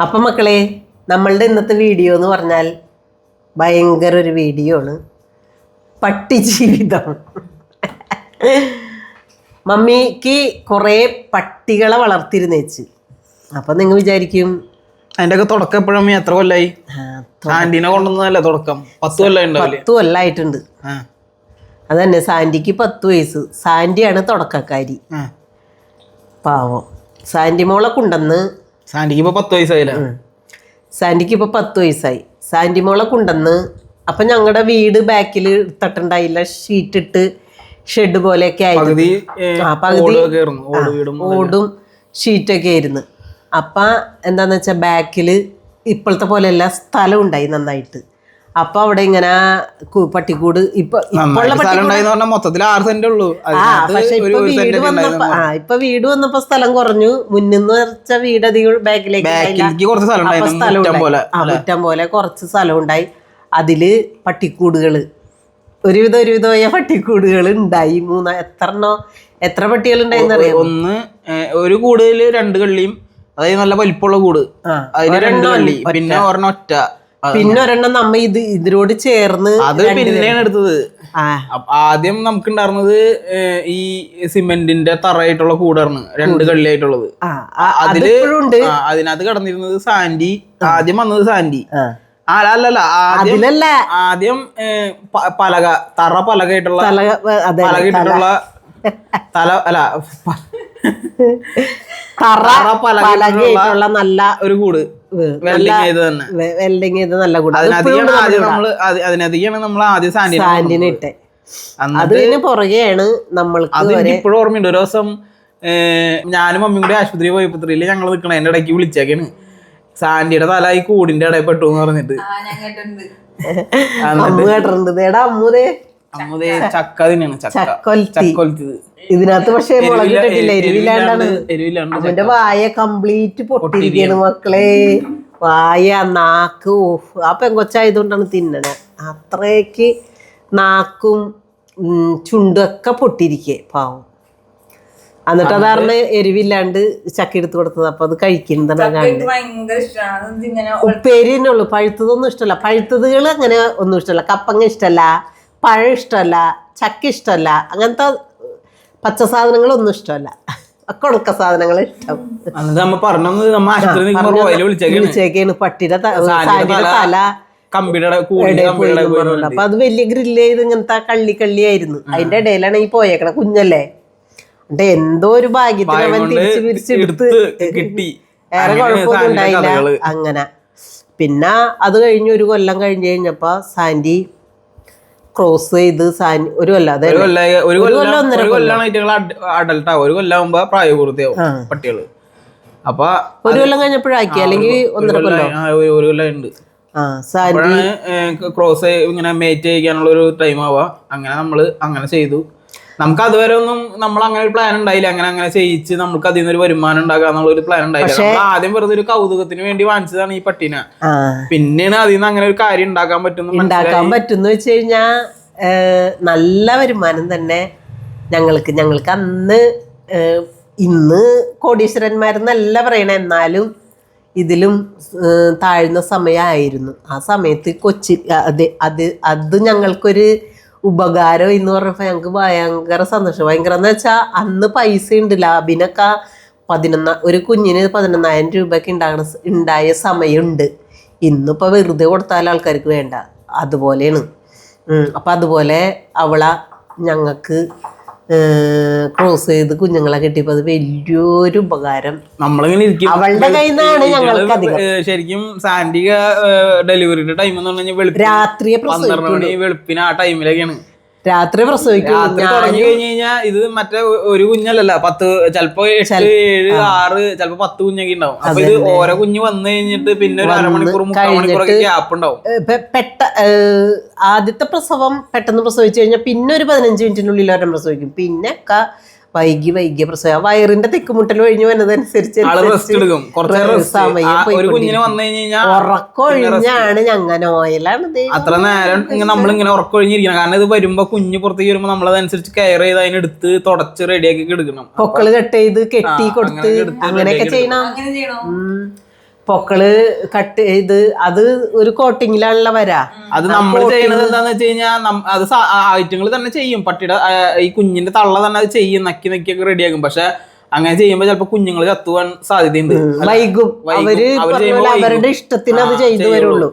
അപ്പം മക്കളെ, നമ്മളുടെ ഇന്നത്തെ വീഡിയോ എന്ന് പറഞ്ഞാൽ ഭയങ്കര ഒരു വീഡിയോ ആണ്. പട്ടി ജീവിതം. മമ്മിക്ക് കുറേ പട്ടികളെ വളർത്തിരുന്നേച്ച്. അപ്പം നിങ്ങൾ വിചാരിക്കും അതിന്റെ ഒക്കെ തുടക്കം എപ്പോഴും എത്ര കൊല്ലായി? ആന്റീനെ കൊണ്ടുവന്നതല്ലേ തുടക്കം? 10 കൊല്ലം 10 കൊല്ലായിട്ടുണ്ട്. അത് തന്നെ, സാൻഡിക്ക് 10 വയസ്സ്. സാൻഡിയാണ് തുടക്കക്കാരി. പാവം സാൻഡി മോളെ കൊണ്ടുവന്ന്. സാൻഡിക്ക് ഇപ്പൊ 10 വയസ്സായില്ല. സാൻഡിക്ക് ഇപ്പൊ 10 വയസ്സായി. സാൻഡി മോളെ കൊണ്ടുവന്ന്. അപ്പം ഞങ്ങളുടെ വീട് ബാക്കിൽ തട്ടുണ്ടായില്ല, ഷീറ്റ് ഇട്ട് ഷെഡ് പോലെയൊക്കെ ആയിരുന്നു. ഓടും ഷീറ്റൊക്കെ ആയിരുന്നു. അപ്പം എന്താന്ന് വെച്ചാൽ ബാക്കിൽ ഇപ്പോഴത്തെ പോലെയല്ല, സ്ഥലം ഉണ്ടായി നന്നായിട്ട്. അപ്പൊ അവിടെ ഇങ്ങനെ പട്ടിക്കൂട് ഇപ്പൊ വീട് വന്നപ്പോ സ്ഥലം കുറഞ്ഞു. മുന്നിന്ന് വെച്ച വീട് അധികം ബാക്കിലേക്ക് മുറ്റം പോലെ കുറച്ച് സ്ഥലം ഉണ്ടായി. അതില് പട്ടിക്കൂടുകള് ഒരുവിധമായ പട്ടിക്കൂടുകൾ ഉണ്ടായി. എത്ര പട്ടികൾ ഉണ്ടായിന്ന് അറിയാം? ഒരു കൂടുതല് 2 കള്ളിയും, അതായത് നല്ല വലിപ്പമുള്ള കൂട്, അതിന് 2 കള്ളി, പിന്നെ ഒരെണ്ണൊറ്റ, പിന്നെ ഒരെണ്ണം നമ്മ ഇതിനോട് ചേർന്ന് അത് പിന്നെയാണ് എടുത്തത്. ആദ്യം നമുക്ക് ഉണ്ടായിരുന്നത് ഈ സിമെന്റിന്റെ തറയായിട്ടുള്ള കൂടായിരുന്നു, 2 കള്ളിയായിട്ടുള്ളത്. അതിനകത്ത് കിടന്നിരുന്നത് സാൻഡി. ആദ്യം വന്നത് സാൻഡി. അല്ലല്ല, ആദ്യം പലക, തറ പലകയായിട്ടുള്ള പലകയായിട്ടുള്ള തല അല്ല തറ പലകയായിട്ടുള്ള നല്ല ഒരു കൂട്, വെൽഡിങ് ചെയ്ത് നല്ല കൂട്. അതിനധികമാണ് നമ്മൾ ആദ്യം സാൻഡിനെ ഇട്ടെ. അതിന് പുറകെയാണ് നമ്മൾക്ക് ഇപ്പോഴും ഓർമ്മയുണ്ട്. ഒരു ദിവസം ഞാനും മമ്മിയും കൂടി ആശുപത്രി പോയപ്പോ ഞങ്ങൾ നിൽക്കണ എന്റെ ഇടയ്ക്ക് വിളിച്ചേക്കാണ്, സാൻഡിയുടെ തല ഈ കൂടിന്റെ ഇടയിൽ പെട്ടു എന്ന് പറഞ്ഞിട്ട്. ചക്ക തന്നെയാണ്, ചക്കൊലത്തത്. ഇതിനകത്ത് പക്ഷെ മുളകിട്ടിട്ടില്ല, എരിവില്ലാണ്ടാണ്. അവന്റെ വായ കംപ്ലീറ്റ് പൊട്ടിയിരിക്കുകയാണ് മക്കളെ. വായ, നാക്ക്. ആ പെങ്കൊച്ചായതുകൊണ്ടാണ് തിന്നണേ. അത്രയ്ക്ക് നാക്കും ചുണ്ടൊക്കെ പൊട്ടിയിരിക്കേ പാവം. എന്നിട്ട് അതാണ് എരിവില്ലാണ്ട് ചക്ക എടുത്ത് കൊടുത്തത്. അപ്പൊ അത് കഴിക്കുന്നതാണ്. ഉപ്പേരിന്നുള്ളു, പഴുത്തതൊന്നും ഇഷ്ടമല്ല. പഴുത്തതുകൾ അങ്ങനെ ഒന്നും ഇഷ്ടമല്ല. കപ്പങ്ങ ഇഷ്ടമല്ല, പഴം ഇഷ്ടമല്ല, ചക്ക ഇഷ്ടമല്ല, അങ്ങനത്തെ പച്ച സാധനങ്ങളൊന്നും ഇഷ്ടമല്ല. ഒക്കെ ഉണക്ക സാധനങ്ങൾ ഇഷ്ടം. വിളിച്ചേക്കാണ് പട്ടിയുടെ തല അപ്പൊ അത് വലിയ ഗ്രില്ല് ചെയ്ത് ഇങ്ങനത്തെ കള്ളിയായിരുന്നു. അതിന്റെ ഇടയിലാണ് ഈ പോയേക്കണ കുഞ്ഞല്ലേ. എന്നിട്ട് എന്തോ ഒരു ഭാഗ്യത്തിന് അവൻ തിരിച്ച് പിരിച്ചെടുത്ത് കിട്ടി. വേറെ കുഴപ്പമൊന്നും ഉണ്ടായില്ല. അങ്ങനെ പിന്നെ അത് കഴിഞ്ഞ് 1 കൊല്ലം കഴിഞ്ഞപ്പോ സാൻഡി ക്രോസ് ചെയ്ത് ഒരു കൊല്ലാകുമ്പോ പ്രായപൂർത്തിയാവും പട്ടികള്. അപ്പൊ 1 കൊല്ലം കഴിഞ്ഞപ്പോഴാക്കി, അല്ലെങ്കിൽ 1.5 കൊല്ലം. 1 കൊല്ലം ഉണ്ട്. ക്രോസ് ഇങ്ങനെ മേറ്റ് ചെയ്യാനുള്ള ഒരു ടൈം ആവാ. അങ്ങനെ നമ്മള് അങ്ങനെ ചെയ്തു. നമുക്ക് അതുവരെ ഒന്നും നമ്മൾ അങ്ങനെ ഒരു പ്ലാൻ ഉണ്ടായില്ല. അങ്ങനെ ചെയ്യിച്ച് നമുക്ക് അതിൽ നിന്നൊരു വരുമാനം ഉണ്ടാക്കാന്നുള്ള ഒരു പ്ലാൻ ഉണ്ടായില്ല. നമ്മൾ ആദ്യം വെറുതെ ഒരു കൗതുകത്തിന് വേണ്ടി വാങ്ങിച്ചതാണ് ഈ പട്ടീനെ. പിന്നെയാണ് അതിൽ നിന്ന് അങ്ങനെ ഒരു കാര്യം ഉണ്ടാക്കാൻ പറ്റുന്ന വെച്ച് കഴിഞ്ഞാ നല്ല വരുമാനം തന്നെ ഞങ്ങൾക്ക് അന്ന്. ഇന്ന് കോടീശ്വരന്മാരെന്നല്ല പറയണ, എന്നാലും ഇതിലും താഴ്ന്ന സമയമായിരുന്നു ആ സമയത്ത്. അത് ഞങ്ങൾക്കൊരു ഉപകാരം എന്ന് പറഞ്ഞപ്പോൾ ഞങ്ങൾക്ക് ഭയങ്കര സന്തോഷം. ഭയങ്കര എന്ന് വെച്ചാൽ അന്ന് പൈസ ഉണ്ട്. ലാബിനൊക്കെ ഒരു കുഞ്ഞിന് 11,000 രൂപയൊക്കെ ഉണ്ടായ സമയമുണ്ട്. ഇന്നിപ്പോൾ വെറുതെ കൊടുത്താൽ ആൾക്കാർക്ക് വേണ്ട, അതുപോലെയാണ്. അപ്പം അതുപോലെ അവളെ ഞങ്ങൾക്ക് ക്രോസ് ചെയ്ത് കുഞ്ഞുങ്ങളെ കിട്ടിയപ്പോൾ അത് വലിയൊരു ഉപകാരം. നമ്മളിങ്ങനെ അവളുടെ കയ്യിൽ നിന്നാണ് ഞങ്ങൾക്ക് അധികം. ശരിക്കും സാൻഡിക ഡെലിവറിയുടെ ടൈം എന്ന് പറഞ്ഞാൽ രാത്രിയെ 12 മണി വെളുപ്പിന് ആ ടൈമിലൊക്കെയാണ്. രാത്രി പ്രസവിക്കും. തുടങ്ങി കഴിഞ്ഞ് കഴിഞ്ഞാൽ ഇത് മറ്റേ ഒരു കുഞ്ഞല്ലല്ല, 10 ചിലപ്പോ 8, 7, 6 ചിലപ്പോ 10 കുഞ്ഞൊക്കെ ഉണ്ടാവും. അപ്പൊ ഇത് ഓരോ കുഞ്ഞ് വന്നു കഴിഞ്ഞിട്ട് പിന്നെ ഒരു 1/2 മണിക്കൂർ 3/4 മണിക്കൂറൊക്കെ ഗ്യാപ്പ് ഉണ്ടാവും. ആദ്യത്തെ പ്രസവം പെട്ടെന്ന് പ്രസവിച്ചു കഴിഞ്ഞാൽ പിന്നെ ഒരു 15 മിനിറ്റിനുള്ളിൽ ഒരെണ്ണം പ്രസവിക്കും. പിന്നെ വൈകിയ പ്രസവം വയറിന്റെ തെക്കുമുട്ടൽ കഴിഞ്ഞ് വന്നതനുസരിച്ച് ഉറക്കൊഴിഞ്ഞാണ് ഞങ്ങൾ ഓയിലാണ് അത്ര നേരം നമ്മളിങ്ങനെ ഉറക്കൊഴിഞ്ഞിരിക്കണം. കാരണം ഇത് വരുമ്പോ കുഞ്ഞ് പുറത്തേക്ക് വരുമ്പോ നമ്മളതനുസരിച്ച് കെയർ ചെയ്ത് അതിനെടുത്ത് തുടച്ച് റെഡിയാക്കി എടുക്കണം. പൊക്കള് കട്ട് ചെയ്ത് കെട്ടി കൊടുത്ത് അങ്ങനെയൊക്കെ ചെയ്യണം. പൊക്കള് കട്ട് ചെയ്ത് അത് ഒരു കോട്ടിങ്ങിലാണല്ലോ വരാ. അത് നമ്മൾ ചെയ്യുന്നത് എന്താന്ന് വെച്ച് കഴിഞ്ഞാൽ അത് ഐറ്റങ്ങൾ തന്നെ ചെയ്യും. പട്ടിയുടെ ഈ കുഞ്ഞിന്റെ തള്ള തന്നെ അത് ചെയ്യും, നക്കി നക്കിയൊക്കെ റെഡിയാക്കും. പക്ഷെ അങ്ങനെ ചെയ്യുമ്പോ ചിലപ്പോ കുഞ്ഞുങ്ങൾ ചത്തുവാൻ സാധ്യതയുണ്ട്. വൈകും. അവരുടെ ഇഷ്ടത്തിന് അത് ചെയ്തു വരുള്ളൂ.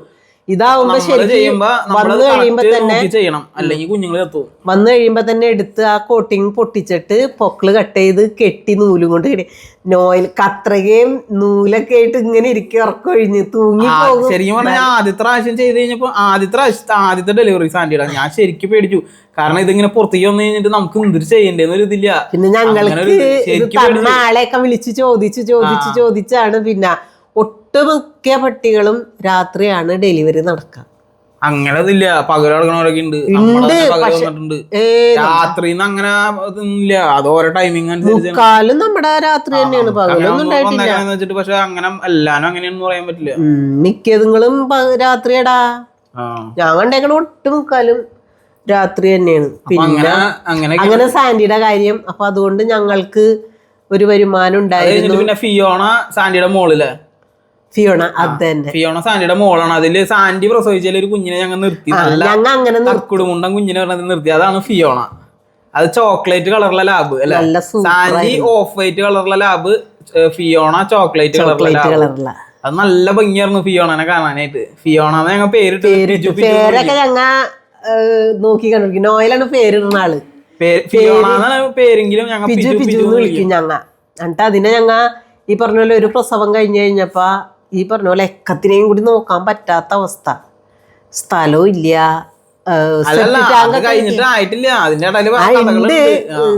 ഇതാവുമ്പോ ശരിക്കും വന്നു കഴിയുമ്പോ തന്നെ ചെയ്യണം, അല്ലെങ്കിൽ കുഞ്ഞുങ്ങൾ ചത്തു. വന്നു കഴിയുമ്പോ തന്നെ എടുത്ത് ആ കോട്ടിങ് പൊട്ടിച്ചിട്ട് പൊക്കിള് കട്ട് ചെയ്ത് കെട്ടി നൂലും കൊണ്ട് നോയിൽ കത്രകയും നൂലൊക്കെ ആയിട്ട് ഇങ്ങനെ ഇരിക്കും, ഉറക്കൊഴിഞ്ഞ് തൂങ്ങി പോകും. ശരിക്കും പറഞ്ഞാൽ ആദ്യത്തെ പ്രാവശ്യം ചെയ്ത് കഴിഞ്ഞപ്പോ ആദ്യത്തെ ഡെലിവറി സാൻഡിയുടെ ഞാൻ ശരിക്കും പേടിച്ചു. കാരണം ഇതിങ്ങനെ പുറത്തേക്ക് വന്നു കഴിഞ്ഞിട്ട് നമുക്ക് എന്തൊരു ചെയ്യണ്ടേന്ന് ഒരു ഇതില്ല. പിന്നെ ഞങ്ങൾക്ക് തന്ന ആളെയൊക്കെ വിളിച്ച് ചോദിച്ചാണ് പിന്നെ ഒട്ടുമിക്ക പട്ടികളും രാത്രിയാണ് ഡെലിവറി നടക്കുക. അങ്ങനെ ഇതില്ല, പകൽ നടക്കണവരൊക്കെ ഉണ്ട്. രാത്രി അങ്ങനെ ഇല്ല, അത് ഓരോ ടൈമിങ് അനുസരിച്ച് നമ്മുടെ രാത്രി തന്നെയാണ്, പകലൊന്നും വെച്ചിട്ട്. പക്ഷെ അങ്ങനെ എല്ലാരും അങ്ങനെയാണെന്ന് പറയാൻ പറ്റില്ല. മിക്കതുങ്ങളും രാത്രിയടാ. ഞാൻ കണ്ടേക്കണ ഒട്ടുമുക്കാലും രാത്രി തന്നെയാണ്. പിന്നെ അങ്ങനെ സാൻഡിയുടെ കാര്യം. അപ്പൊ അതുകൊണ്ട് ഞങ്ങൾക്ക് ഒരു വരുമാനം ഉണ്ടായിരുന്നു. പിന്നെ ഫിയോണ സാൻഡിയുടെ മോളിലെ ഫിയോണ, അത് തന്നെ ഫിയോണ സാൻഡിയുടെ മോളാണ്. അതില് സാൻഡി പ്രസവിച്ചാൽ ഒരു കുഞ്ഞിനെ ഞങ്ങൾ നിർത്തി, കുടുമുണ്ടൻ കുഞ്ഞിനെ പറഞ്ഞത് നിർത്തി. അതാണ് ഫിയോണ. അത് ചോക്ലേറ്റ് കളറുള്ള ലാബ് അല്ലെ. സാൻഡി ഓഫ് വൈറ്റ് കളറുള്ള ലാബ്, ഫിയോണ ചോക്ലേറ്റ് കളറുള്ള. അത് നല്ല ഭംഗിയായിരുന്നു ഫിയോണനെ കാണാനായിട്ട്. ഫിയോണ ഞങ്ങൾ പേരൊക്കെ ഞങ്ങ നോക്കി കണ്ടിരിക്കും. നോയലാണ് പേരിടുന്ന ആള്. ഫിയോണ പേരെങ്കിലും ഞങ്ങൾ വിളിക്കും ഞങ്ങ. എന്നിട്ട് അതിനെ ഞങ്ങ ഈ പറഞ്ഞ പോലെ ഒരു പ്രസവം കഴിഞ്ഞു കഴിഞ്ഞപ്പോ ഈ പറഞ്ഞ പോലെ എക്കത്തിനെയും കൂടി നോക്കാൻ പറ്റാത്ത അവസ്ഥ. സ്ഥലവും ഇല്ല,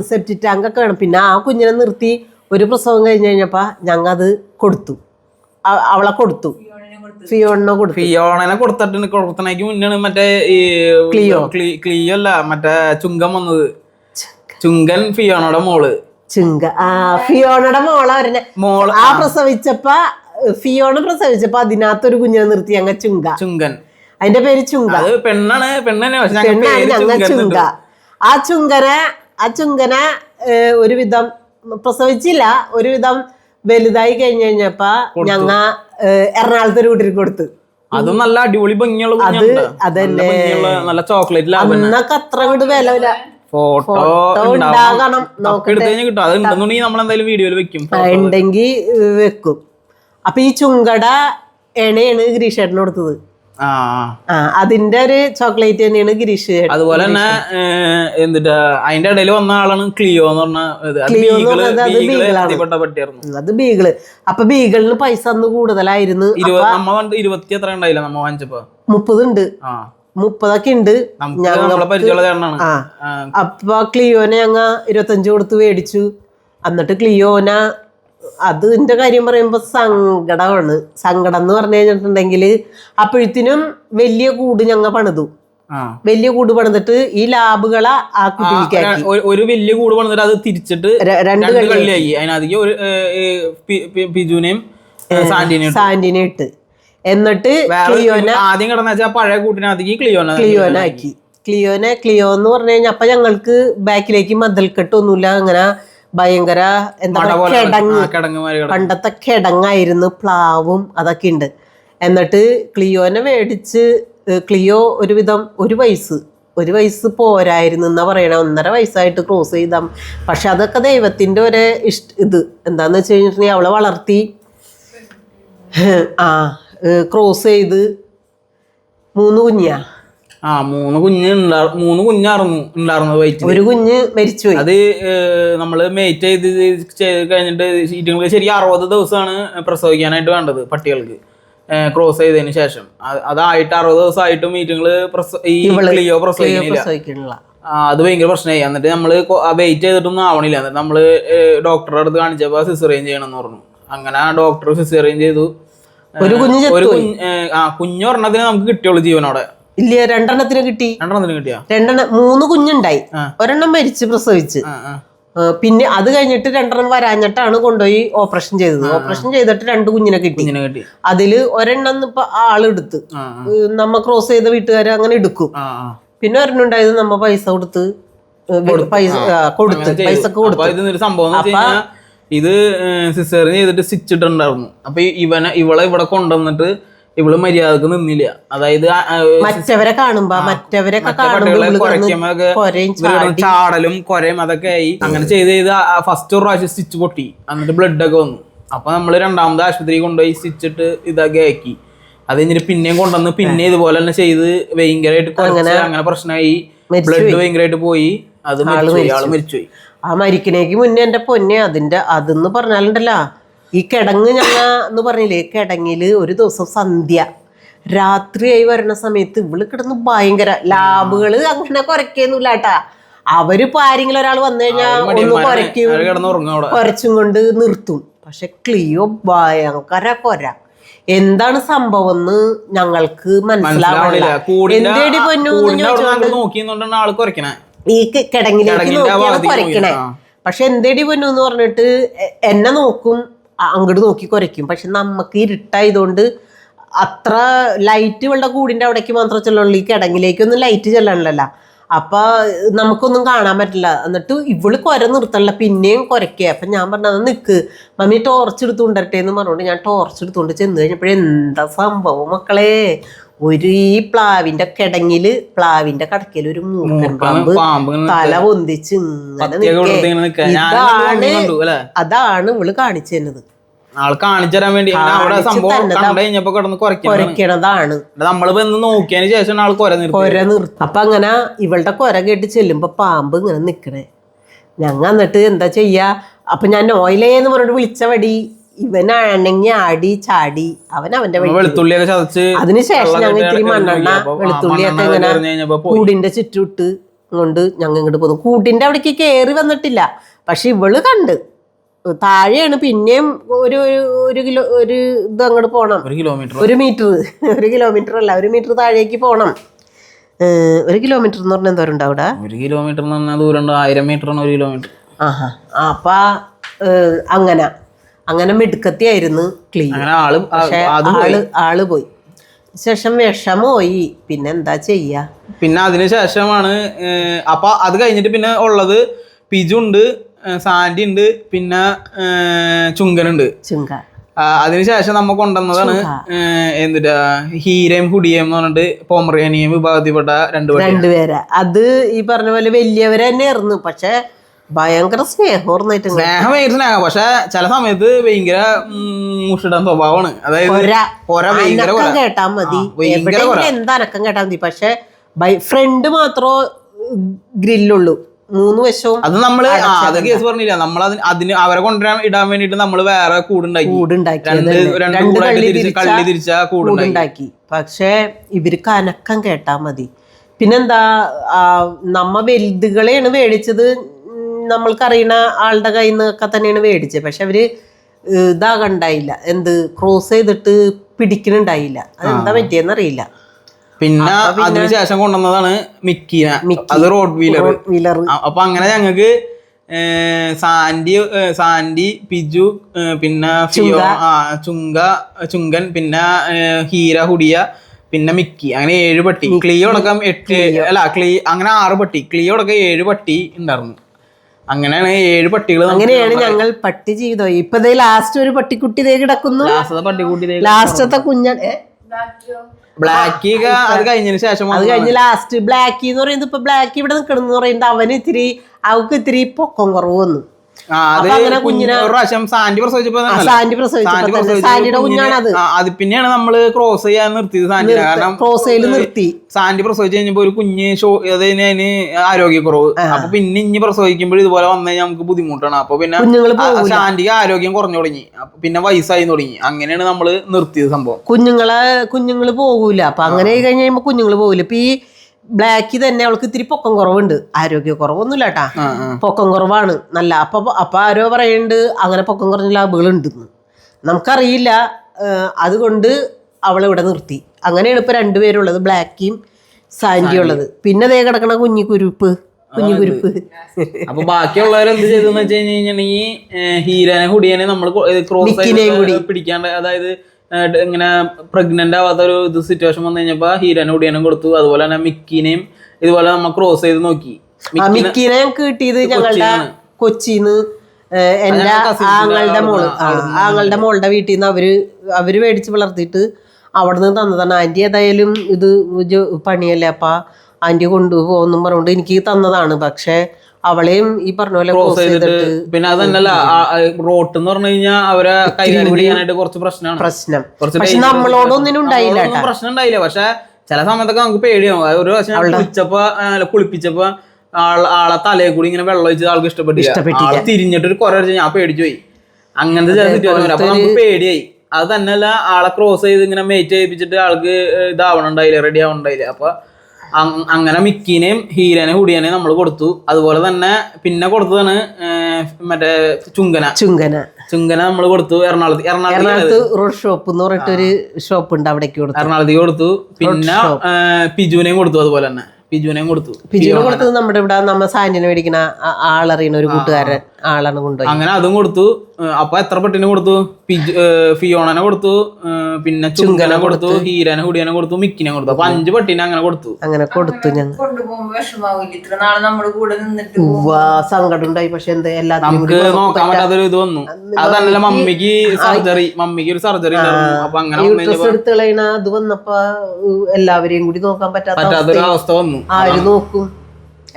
സെപ്റ്റി ടാങ്ക് ഒക്കെ വേണം. പിന്നെ ആ കുഞ്ഞിനെ നിർത്തി ഒരു പ്രസവം കഴിഞ്ഞു കഴിഞ്ഞപ്പോ ഞങ്ങ അത് കൊടുത്തു, അവളെ കൊടുത്തു, ഫിയോണനെ കൊടുത്തണേക്ക് മുന്നാണ് മറ്റേ ഈ ക്ലിയോ അല്ല മറ്റേ ചുങ്കം വന്നത്. ചുങ്കൻ ഫിയോണയുടെ മോള്. ഫിയോണയുടെ മോള ആ പ്രസവിച്ചപ്പോ ഫിയോണ പ്രസവിച്ചപ്പോ അതിനകത്തൊരു കുഞ്ഞിനെ നിർത്തി ഞങ്ങ ചുങ്കൻ. അതിന്റെ പേര് ചുങ്ക. പെണ്ണാണ് ഞങ്ങ ചുങ്ക. ആ ചുങ്കനെ ഒരുവിധം പ്രസവിച്ചില്ല, ഒരുവിധം വലുതായി കഴിഞ്ഞു കഴിഞ്ഞപ്പോ ഞങ്ങ എറണാകുളത്ത് ഒരു വീട്ടിൽ കൊടുത്തു. അത് നല്ല അടിപൊളി ഭംഗിയുള്ള അതന്നെ, നല്ല ചോക്ലേറ്റ്. അന്നൊക്കെ അത്ര കൂടി വില ഫോട്ടോ ഉണ്ടാകണം, കിട്ടും. അത് ഉണ്ടെന്നുണ്ടെങ്കിൽ നമ്മൾ എന്തായാലും വീഡിയോയിൽ വെക്കും, ഉണ്ടെങ്കിൽ വെക്കും. അപ്പൊ ഈ ചുങ്കട എണയാണ് ഗിരീഷേട്ടന് കൊടുത്തത്. അതിന്റെ ഒരു ചോക്ലേറ്റ് തന്നെയാണ് ഗിരീഷ്. അതുപോലെ തന്നെ എന്നിട്ട് അതിന്റെ ഇടയിൽ വന്ന ആളാണ് ക്ലിയോ എന്ന് പറഞ്ഞ പട്ടിയായിരുന്നു. അത് ബീഗിള്. അപ്പൊ ബീഗിളിന് പൈസ അന്ന് കൂടുതലായിരുന്നു. 20 എത്ര ഉണ്ടായില്ല നമ്മ വാങ്ങിച്ചപ്പോ? 30 ഉണ്ട്, 30 ഉണ്ട്. അപ്പൊ ക്ലിയോനെ ഞങ്ങ 25 കൊടുത്ത് മേടിച്ചു. എന്നിട്ട് ക്ലിയോന അതിന്റെ കാര്യം പറയുമ്പോ സങ്കടമാണ്. സങ്കടം എന്ന് പറഞ്ഞു കഴിഞ്ഞിട്ടുണ്ടെങ്കില് അപ്പോഴത്തിനും വലിയ കൂട് ഞങ്ങ പണിതു. വലിയ കൂട് പണിതിട്ട് ഈ ലാബുകളെ ആ കുട്ടിക്കാക്കി. ഒരു വലിയ കൂട് പണിതിട്ട് അത് തിരിച്ചിട്ട് 2 കള്ളിയാക്കി. അതിനധികം പിജുനെയും സാൻഡിനെ ഇട്ട്. എന്നിട്ട് ആദ്യം കിടന്ന വെച്ചാൽ പഴയ കൂട്ടിനകത്തേക്ക് ക്ലിയോനാക്കി. ക്ലിയോ എന്ന് പറഞ്ഞു കഴിഞ്ഞാൽ അപ്പൊ ഞങ്ങൾക്ക് ബാക്കിലേക്ക് മതിൽക്കെട്ടൊന്നുമില്ല, അങ്ങനെ ഭയങ്കര എന്താ പറയുക പണ്ടത്തെ കിടങ്ങായിരുന്നു, പ്ലാവും അതൊക്കെ ഉണ്ട്. എന്നിട്ട് ക്ലിയോനെ മേടിച്ച് ക്ലിയോ ഒരുവിധം ഒരു വയസ്സ് പോരായിരുന്നു എന്നാ പറയണ. 1.5 വയസ്സായിട്ട് ക്രോസ് ചെയ്താ. പക്ഷെ അതൊക്കെ ദൈവത്തിന്റെ ഒരു ഇത് എന്താന്ന് വെച്ച് കഴിഞ്ഞിട്ടുണ്ടെങ്കിൽ അവളെ വളർത്തി ക്രോസ് ചെയ്ത് 3 കുഞ്ഞാ. 3 കുഞ്ഞായിരുന്നു വയറ്റിൽ. ഒരു കുഞ്ഞ് മരിച്ചുപോയി. അത് നമ്മള് മേറ്റ് ചെയ്ത് കഴിഞ്ഞിട്ട് ഈറ്റുങ്ങൾക്ക് ശരിക്കും 60 ദിവസമാണ് പ്രസവിക്കാനായിട്ട് വേണ്ടത് പട്ടികൾക്ക്, ക്രോസ് ചെയ്തതിന് ശേഷം. അതായിട്ട് 60 ദിവസമായിട്ടും ഈറ്റുങ്ങള് ക്ലിയോ പ്രസവിക്കുന്നില്ല. അത് ഭയങ്കര പ്രശ്നമായി. എന്നിട്ട് നമ്മള് വെയിറ്റ് ചെയ്തിട്ടൊന്നും ആവണില്ല. എന്നിട്ട് നമ്മള് ഡോക്ടറുടെ അടുത്ത് കാണിച്ചപ്പോ സിസേറിയൻ ചെയ്യണം എന്ന് പറഞ്ഞു. അങ്ങനെ ഡോക്ടർ സിസേറിയൻ ചെയ്തു. കുഞ്ഞൊരെണ്ണത്തിന് നമുക്ക് കിട്ടിയുള്ളൂ ജീവനോടെ. ഇല്ല, 2 കിട്ടി. 2 കിട്ടിയാ? 3 കുഞ്ഞുണ്ടായി. ഒരെണ്ണം മരിച്ച് പ്രസവിച്ച്. പിന്നെ അത് കഴിഞ്ഞിട്ട് 2 വരാഞ്ഞിട്ടാണ് കൊണ്ടുപോയി ഓപ്പറേഷൻ ചെയ്തത്. ഓപ്പറേഷൻ ചെയ്തിട്ട് 2 കുഞ്ഞിനെ കിട്ടി. അതില് ഒരെണ്ണം ഇപ്പൊ ആളെടുത്ത് നമ്മ ക്രോസ് ചെയ്ത വീട്ടുകാര് അങ്ങനെ എടുക്കും. പിന്നെ ഒരെണ്ണം ഉണ്ടായത് നമ്മ പൈസ കൊടുത്ത് സംഭവം ഇത് സിസേറിയൻ ചെയ്തിട്ട് സ്റ്റിച്ച് ഇട്ടിട്ടുണ്ടായിരുന്നു. അപ്പൊ ഇവളെ ഇവിടെ കൊണ്ടുവന്നിട്ട് ഇവള് മര്യാദക്ക് നിന്നില്ല. അതായത് മറ്റവരെ കാണുമ്പോ ചാടലും കൊരയും അതൊക്കെ ആയി. അങ്ങനെ ചെയ്ത് ഫസ്റ്റ് ഒരു പ്രാവശ്യം സ്റ്റിച്ച് പൊട്ടി, എന്നിട്ട് ബ്ലഡ് ഒക്കെ വന്നു. അപ്പൊ നമ്മള് രണ്ടാമത് ആശുപത്രി കൊണ്ടുപോയി സ്റ്റിച്ചിട്ട് ഇതാക്കി ആക്കി. അത് കഴിഞ്ഞിട്ട് പിന്നെയും കൊണ്ടുവന്ന് പിന്നെ ഇതുപോലെ തന്നെ ചെയ്ത് ഭയങ്കരമായിട്ട് കുറച്ച് അങ്ങനെ പ്രശ്നമായി. ബ്ലഡ് ഭയങ്കരമായിട്ട് പോയി, അത് ആള് മരിച്ചുപോയി. ആ മരിക്കണേക്ക് മുന്നേ എന്റെ പൊന്നെ അതെന്ന് പറഞ്ഞാലുണ്ടല്ലോ, ഈ കിടങ്ങ് എന്ന് പറഞ്ഞില്ലേ, കിടങ്ങില് ഒരു ദിവസം സന്ധ്യ രാത്രിയായി വരുന്ന സമയത്ത് ഇവള് കിടന്ന് ഭയങ്കര ലാബുകള് അങ്ങനെ കുറയ്ക്കൊന്നുമില്ല കേട്ടാ. അവരിപ്പോ ആരെങ്കിലും ഒരാൾ വന്നു കഴിഞ്ഞാൽ ഒന്ന് കുറച്ചും കൊണ്ട് നിർത്തും. പക്ഷെ ക്ലിയോ ഭയങ്കര കൊര. എന്താണ് സംഭവം എന്ന് ഞങ്ങൾക്ക് മനസ്സിലാവില്ല. എന്തേടി പൊന്നു ഈ കിടങ്ങിലേക്ക് നോക്കിയാണ് കുറയ്ക്കണേ. പക്ഷെ എന്തേടി പൊന്നു എന്ന് പറഞ്ഞിട്ട് എന്നെ നോക്കും, അങ്ങോട്ട് നോക്കി കുറയ്ക്കും. പക്ഷെ നമുക്ക് ഇരുട്ടായതുകൊണ്ട് അത്ര ലൈറ്റ് ഇവളുടെ കൂടിന്റെ അവിടേക്ക് മാത്രമേ ചെല്ലുള്ളൂ, ഈ കിടങ്ങിലേക്കൊന്നും ലൈറ്റ് ചെല്ലണല്ലോ. അപ്പൊ നമുക്കൊന്നും കാണാൻ പറ്റില്ല. എന്നിട്ട് ഇവള് കുര നിർത്തല്ല, പിന്നെയും കുരയ്ക്കുക. അപ്പൊ ഞാൻ പറഞ്ഞത് നിക്ക് മമ്മി ടോർച്ച് എടുത്തുകൊണ്ടിരട്ടെ എന്ന് പറഞ്ഞുകൊണ്ട് ഞാൻ ടോർച്ച് എടുത്തുകൊണ്ട് ചെന്ന് കഴിഞ്ഞപ്പോഴെന്താ സംഭവം മക്കളെ, ഈ പ്ലാവിന്റെ കിടങ്ങില് പ്ലാവിന്റെ കടക്കയിൽ ഒരു മൂർഖൻ പാമ്പ് തല പൊന്തിച്ച് ഇങ്ങനെ നിൽക്കേ. അതാണ് ഇവള് കാണിച്ചു തന്നത്. ആള് കാണിച്ചു തരാൻ വേണ്ടി കുറയ്ക്കണതാണ്. നമ്മളിപ്പോ നോക്കിയതിന് ശേഷം ആൾ കൊര നിർത്തും. അപ്പൊ അങ്ങനെ ഇവളുടെ കൊര കേട്ട് ചെല്ലുമ്പോ പാമ്പ് ഇങ്ങനെ നിക്കണേ. ഞങ്ങൾ എന്നിട്ട് എന്താ ചെയ്യാ, അപ്പൊ ഞാൻ നോയിലേന്ന് പറഞ്ഞിട്ട് വിളിച്ച വടി ഇവൻ അണങ്ങി ആടി ചാടി അവന്റെ വെളുത്തുള്ളിയൊക്കെ ചതച്ച്. അതിനുശേഷം ഞങ്ങൾ ഇത്തിരി മണ്ണെണ്ണ വെളുത്തുള്ളിയൊക്കെ ഇങ്ങനെ കൂടിന്റെ ചുറ്റുവിട്ട് കൊണ്ട് ഞങ്ങൾ ഇങ്ങോട്ട് പോന്നു. കൂട്ടിന്റെ അവിടേക്ക് കയറി വന്നിട്ടില്ല. പക്ഷെ ഇവള് കണ്ട് താഴെയാണ്. പിന്നെയും ഒരു ഇത് അങ്ങോട്ട് പോണം, 1 കിലോമീറ്റർ അല്ല 1 മീറ്റർ താഴേക്ക് പോണം. 1 കിലോമീറ്റർ എന്ന് പറഞ്ഞാൽ എന്തോരം ഉണ്ടാവും? 1 കിലോമീറ്റർ എന്ന് പറഞ്ഞാൽ ദൂരം 1000 മീറ്റർ 1 കിലോമീറ്റർ. അപ്പൊ അങ്ങനെ മിടുക്കത്തിയായിരുന്നു ക്ലീൻ. പക്ഷെ ആള് പോയി. ശേഷം വിഷമോയി. പിന്നെ എന്താ ചെയ്യാ. പിന്നെ അതിന് ശേഷമാണ് അപ്പൊ അത് കഴിഞ്ഞിട്ട് പിന്നെ ഉള്ളത് പിജു ഉണ്ട്, സാൻഡി ഉണ്ട്, പിന്നെ ചുങ്കനുണ്ട്. അതിനുശേഷം നമ്മ കൊണ്ടുവന്നതാണ് എന്തിട്ടാ ഹീരയും ഹുഡിയും എന്ന് പറഞ്ഞിട്ട് പോമറേനിയം വിഭാഗത്തിൽപ്പെട്ട രണ്ടുപേരാ. അത് ഈ പറഞ്ഞ പോലെ വലിയവരെ തന്നെ ആയിരുന്നു. പക്ഷെ ഭയങ്കര സ്നേഹമായിട്ട് സ്നേഹം. പക്ഷെ ചില സമയത്ത് ഭയങ്കര മുഷിടാൻ സ്വഭാവമാണ്. അതായത് കേട്ടാ മതി, എന്തനക്കം കേട്ടാ മതി. പക്ഷെ ഫ്രണ്ട് മാത്രമേ ഗ്രില്ലുള്ളൂ, 3 വശവും. അത് നമ്മള് അത് കേസ് പറഞ്ഞില്ല, നമ്മൾ അതിന് അവരെ കൊണ്ടുവരാൻ ഇടാൻ വേണ്ടിട്ട് നമ്മള് വേറെ കൂടുണ്ടാക്കി കള്ളി തിരിച്ച കൂടുണ്ടാക്കി. പക്ഷെ ഇവർക്ക് അനക്കം കേട്ടാ മതി. പിന്നെന്താ, നമ്മ വലുതുകളെയാണ് മേടിച്ചത്, നമ്മൾക്കറിയണ ആളുടെ കയ്യിൽ നിന്നൊക്കെ തന്നെയാണ് മേടിച്ചത്. പക്ഷെ അവര് ഇതാകണ്ടായില്ല, ക്രോസ് ചെയ്തിട്ട് പിടിക്കണുണ്ടായില്ല. അതെന്താ പറ്റിയെന്നറിയില്ല. പിന്നെ അതിനുശേഷം കൊണ്ടുവന്നതാണ് മിക്കീന, അത് റോഡ് വീലർ. അപ്പൊ അങ്ങനെ ഞങ്ങക്ക് സാൻഡി പിജു പിന്നെ ചുങ്കൻ പിന്നെ ഹീര ഹുഡിയ പിന്നെ മിക്കി, അങ്ങനെ 7 പട്ടി. ക്ലിയോ അടക്കം 8 അല്ല അങ്ങനെ 6 പട്ടി. ക്ലിയോ അടക്കം 7 പട്ടി ഉണ്ടായിരുന്നു. അങ്ങനെയാണ് 7 പട്ടികൾ. അങ്ങനെയാണ് ഞങ്ങൾ പട്ടി ചെയ്തോ. ഇപ്പൊ ലാസ്റ്റ് ഒരു പട്ടിക്കുട്ടി കിടക്കുന്നു. ലാസ്റ്റത്തെ ബ്ലാക്കി അത് കഴിഞ്ഞതിന് ശേഷം ലാസ്റ്റ് ബ്ലാക്കി എന്ന് പറയുന്നത്, ഇപ്പൊ ബ്ലാക്കി ഇവിടെ നിൽക്കണെന്ന് പറയുന്നത് അവക്ക് ഇത്തിരി പൊക്കം കുറവ് വന്നു. സാൻഡിയുടെ കുഞ്ഞാണത്. അത് പിന്നെയാണ് നമ്മള് ക്രോസ് ചെയ്യാൻ നിർത്തിയത് സാൻഡിനെ. കാരണം സാൻഡി പ്രസവിച്ച് കഴിഞ്ഞപ്പോ ഒരു കുഞ്ഞ് അതിന് ആരോഗ്യക്കുറവ്. അപ്പൊ പിന്നെ ഇനി പ്രസവിക്കുമ്പോൾ ഇതുപോലെ വന്നു കഴിഞ്ഞാൽ നമുക്ക് ബുദ്ധിമുട്ടാണ്. അപ്പൊ പിന്നെ സാൻഡിക്ക് ആരോഗ്യം കുറഞ്ഞു തുടങ്ങി, പിന്നെ വയസ്സായി തുടങ്ങി. അങ്ങനെയാണ് നമ്മള് നിർത്തിയത് സംഭവം. കുഞ്ഞുങ്ങള് പോകൂല. അപ്പൊ അങ്ങനെ കഴിഞ്ഞ് കുഞ്ഞുങ്ങള് പോകൂല. ഇപ്പൊ ഈ ബ്ലാക്ക് തന്നെ അവൾക്ക് ഇത്തിരി പൊക്കം കുറവുണ്ട്, ആരോഗ്യ കുറവൊന്നുമില്ല കേട്ടാ, പൊക്കം കുറവാണ് നല്ല. അപ്പൊ ആരോ പറയുന്നുണ്ട് അങ്ങനെ പൊക്കം കുറഞ്ഞ ലാബുകൾ ഉണ്ടെന്ന്, നമുക്കറിയില്ല. അതുകൊണ്ട് അവളിവിടെ നിർത്തി. അങ്ങനെയാണ് ഇപ്പൊ 2 പേരുള്ളത്, ബ്ലാക്കിയും സാൻഡിയും ഉള്ളത്. പിന്നെ ദേ കിടക്കണ കുഞ്ഞിക്കുരുപ്പ്. അപ്പൊ ബാക്കിയുള്ളവരെന്ത് ചെയ്തെന്ന് വെച്ച് കഴിഞ്ഞിട്ടുണ്ടെങ്കിൽ ഹീരനെ ഹുഡിയനെ നമ്മൾ ക്രോസ് പിടിക്കാണ്ട്, അതായത് ഇങ്ങനെ പ്രഗ്നന്റ് ആവാത്ത ഒരു സിറ്റുവേഷൻ വന്നു കഴിഞ്ഞപ്പോ ഹീരനെ ഹുഡിയനും കൊടുത്തു. അതുപോലെ തന്നെ മിക്കിനെയും ഇതുപോലെ നമ്മൾ ക്രോസ് ചെയ്ത് നോക്കി. മിക്കിനെ കിട്ടിയത് ഞങ്ങളുടെ കൊച്ചിന്ന് എന്റെ ആങ്ങളുടെ മോളുടെ വീട്ടിൽ നിന്ന് അവര് മേടിച്ച് വളർത്തിയിട്ട് അവിടെ നിന്ന് തന്നതാണ്. ആന്റി ഏതായാലും ഇത് പണിയല്ലേ, അപ്പൊ ആന്റി കൊണ്ടുപോകുന്നും പറഞ്ഞുകൊണ്ട് എനിക്ക് തന്നതാണ്. പക്ഷെ അവളെയും ഈ പറഞ്ഞ പോലെ ക്രോസ് ചെയ്തിട്ട്, പിന്നെ അതല്ല റോട്ട് എന്ന് പറഞ്ഞു കഴിഞ്ഞാൽ അവരെ കൈകാര്യം ചെയ്യാനായിട്ട് കുറച്ച് പ്രശ്നം. പക്ഷെ നമ്മളോടൊന്നിനും ഉണ്ടായില്ല, പ്രശ്നം ഉണ്ടായില്ല. പക്ഷെ ചില സമയത്തൊക്കെ നമുക്ക് പേടിയാവും. ഒരു പ്രാവശ്യം കുളിപ്പിച്ചപ്പോ ആളെ തലയെ കൂടി ഇങ്ങനെ വെള്ളം ഒഴിച്ച് ആൾക്ക് ഇഷ്ടപ്പെട്ടില്ല. തിരിഞ്ഞിട്ടൊരു കുറെ ഞാൻ പേടിച്ചു പോയി. അങ്ങനത്തെ ചില സിറ്റുവേഷൻ. അപ്പൊ നമുക്ക് പേടിയായി. അത് തന്നെയല്ല, ആളെ ക്രോസ് ചെയ്ത് ഇങ്ങനെ മേറ്റ് ചെയ്യിപ്പിച്ചിട്ട് ആൾക്ക് ഇതാവണുണ്ടായില്ല, റെഡി ആവണുണ്ടായില്ല. അപ്പൊ അങ്ങനെ മിക്കിനെയും ഹീരനെയും ഹുഡിയനെയും നമ്മൾ കൊടുത്തു. അതുപോലെ തന്നെ പിന്നെ കൊടുത്തതാണ് മറ്റേ ചുങ്കന നമ്മൾ കൊടുത്തു. എറണാകുളത്ത് റോഡ് ഷോപ്പ് എന്ന് പറഞ്ഞിട്ടൊരു ഷോപ്പ് ഉണ്ട്, അവിടേക്ക് കൊടുത്തു. എറണാകുളത്തേക്ക് കൊടുത്തു. പിന്നെ പിജുവിനെയും കൊടുത്തു. അതുപോലെ തന്നെ പിജുവിനെ കൊടുത്തത് നമ്മുടെ ഇവിടെ നമ്മ സാന്റിന് മേടിക്കുന്ന ആളറിയുന്ന ഒരു കൂട്ടുകാരൻ ആളാണ് കൊണ്ടുപോയി. അങ്ങനെ അതും കൊടുത്തു. അപ്പൊ എത്ര പട്ടിനെ കൊടുത്തു? ഫിയോണനെ കൊടുത്തു, പിന്നെ ചുങ്കനെ കൊടുത്തു, ഹീരനെ ഹുഡിയനെ കൊടുത്തു, മിക്കിനെ കൊടുത്തു. അപ്പൊ 5 പട്ടിനെ അങ്ങനെ കൊടുത്തു. ഞങ്ങൾ സങ്കടം ഉണ്ടായി. പക്ഷെ എന്താ നമുക്ക് നോക്കാൻ പറ്റാത്തൊരു ഇത് വന്നു. അതല്ല, മമ്മിക്ക് ഒരു സർജറി ഉണ്ടായിരുന്നു. അപ്പൊ അങ്ങനെ എടുത്ത് കളയണ അത് വന്നപ്പോ എല്ലാവരെയും കൂടി നോക്കാൻ പറ്റാത്തൊരു അവസ്ഥ വന്നു. ആര് നോക്കും?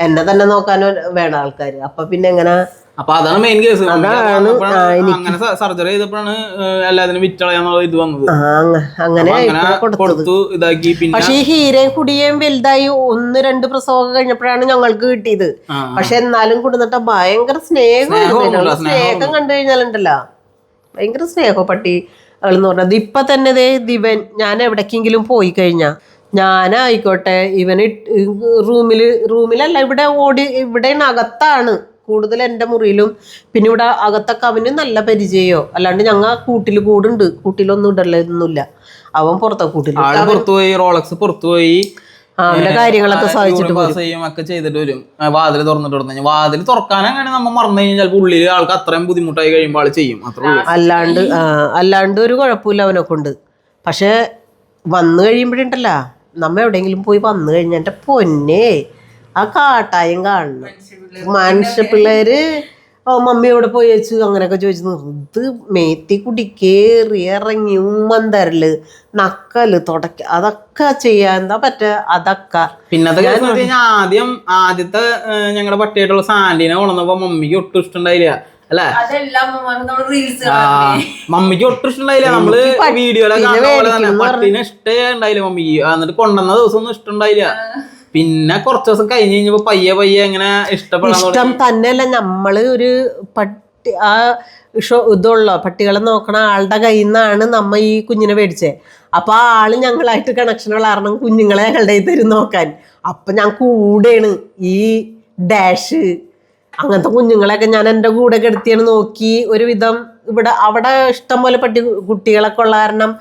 എന്നെ തന്നെ നോക്കാനോ വേണം ആൾക്കാര്. അപ്പൊ പിന്നെ എങ്ങനെ? അപ്പൊ അതാണ് മെയിൻ കേസ്. അങ്ങനെ സർജറി ചെയ്തപ്പോഴാണ് എല്ലാത്തിനും വിറ്റളയാന്നുള്ള ഇത് വന്നത്. അങ്ങനെ കൊടുത്തു, ഇതാക്കി. പക്ഷെ ഈ ഹീരയും കുടിയേയും വലുതായി 1-2 പ്രസവം കഴിഞ്ഞപ്പോഴാണ് ഞങ്ങൾക്ക് കിട്ടിയത്. പക്ഷെ എന്നാലും കൊടുത്തിട്ട് ഭയങ്കര സ്നേഹം കണ്ടു കഴിഞ്ഞാലുണ്ടല്ലോ, ഭയങ്കര സ്നേഹം പട്ടികളെന്ന് പറഞ്ഞത്. ഇപ്പൊ തന്നെ ദിവൻ ഞാൻ എവിടേക്കെങ്കിലും പോയി കഴിഞ്ഞാ ഞാനായിക്കോട്ടെ, ഇവന് റൂമിലല്ല, ഇവിടെ അകത്താണ് കൂടുതൽ, എൻ്റെ മുറിയിലും. പിന്നെ ഇവിടെ അകത്തൊക്കെ അവന് നല്ല പരിചയമോ, അല്ലാണ്ട് ഞങ്ങൾ കൂടുണ്ട്, കൂട്ടിലൊന്നും ഇടലൊന്നുമില്ല. അവൻ പുറത്തുപോയി റോളക്സ് പുറത്തുപോയി അവന്റെ കാര്യങ്ങളൊക്കെ സാധിച്ചിട്ട് ഒക്കെ ചെയ്തിട്ട് വരും. വാതിൽ തുറന്നിട്ട് കൊടുത്തു. വാതിൽ തുറക്കാനങ്ങനെ നമ്മൾ മറന്നു കഴിഞ്ഞാൽ ചിലപ്പോൾ ഉള്ളിൽ ആൾക്ക് അത്രയും ബുദ്ധിമുട്ടായി കഴിയുമ്പോൾ ആൾ ചെയ്യും. അല്ലാണ്ട് ഒരു കുഴപ്പമില്ല അവനെ കൊണ്ട്. പക്ഷെ വന്നു കഴിയുമ്പോഴുണ്ടല്ല, നമ്മ എവിടെയെങ്കിലും പോയി വന്നു കഴിഞ്ഞാൽ എൻ്റെ പൊന്നെ ആ കാട്ടായം കാണണം. മനുഷ്യ പിള്ളേര് മമ്മി എവിടെ പോയി വെച്ചു അങ്ങനെയൊക്കെ ചോദിച്ചു. ഇത് മേത്തി കുടി കേറി ഇറങ്ങി ഉമ്മന്തരല് നക്കല് തുടക്ക അതൊക്കെ ചെയ്യാൻ എന്താ പറ്റുക? അതൊക്കെ പിന്നത്തെ ആദ്യത്തെ ഞങ്ങളുടെ പട്ടിയായിട്ടുള്ള സാന്റിനെ കൊണ്ടുവന്നപ്പോ മമ്മിക്ക് ഒട്ടും ഇഷ്ടമുണ്ടായില്ല. അല്ലെ, മമ്മിക്ക് ഒട്ടും ഇഷ്ടമുണ്ടായില്ല. നമ്മള് വീഡിയോയിലൊക്കെ പട്ടീനെ ഇഷ്ടേ ഉണ്ടായില്ല മമ്മിക്ക്. എന്നിട്ട് കൊണ്ടുവന്ന ദിവസം ഒന്നും ഇഷ്ടമുണ്ടായില്ല. പിന്നെ കുറച്ച് ദിവസം കഴിഞ്ഞ് കഴിഞ്ഞപ്പോ പയ്യെ ഇങ്ങനെ ഇഷ്ടം തന്നെയല്ല. നമ്മള് ഒരു പട്ടി ഇതുള്ള പട്ടികളെ നോക്കണ ആളുടെ കയ്യിൽ നിന്നാണ് നമ്മ ഈ കുഞ്ഞിനെ മേടിച്ചേ. അപ്പൊ ആ ആള് ഞങ്ങളായിട്ട് കണക്ഷനുള്ള കാരണം കുഞ്ഞുങ്ങളെ ഞങ്ങളുടെ കയ്യിൽ തരും നോക്കാൻ. അപ്പൊ ഞാൻ കൂടെയാണ് ഈ ഡാഷ് അങ്ങനത്തെ കുഞ്ഞുങ്ങളെയൊക്കെ ഞാൻ എൻ്റെ കൂടെ കിടത്തിയാണ് നോക്കി. ഒരുവിധം അവിടെ ഇഷ്ടം പോലെ കുട്ടികളൊക്കെ ഉള്ള കാരണം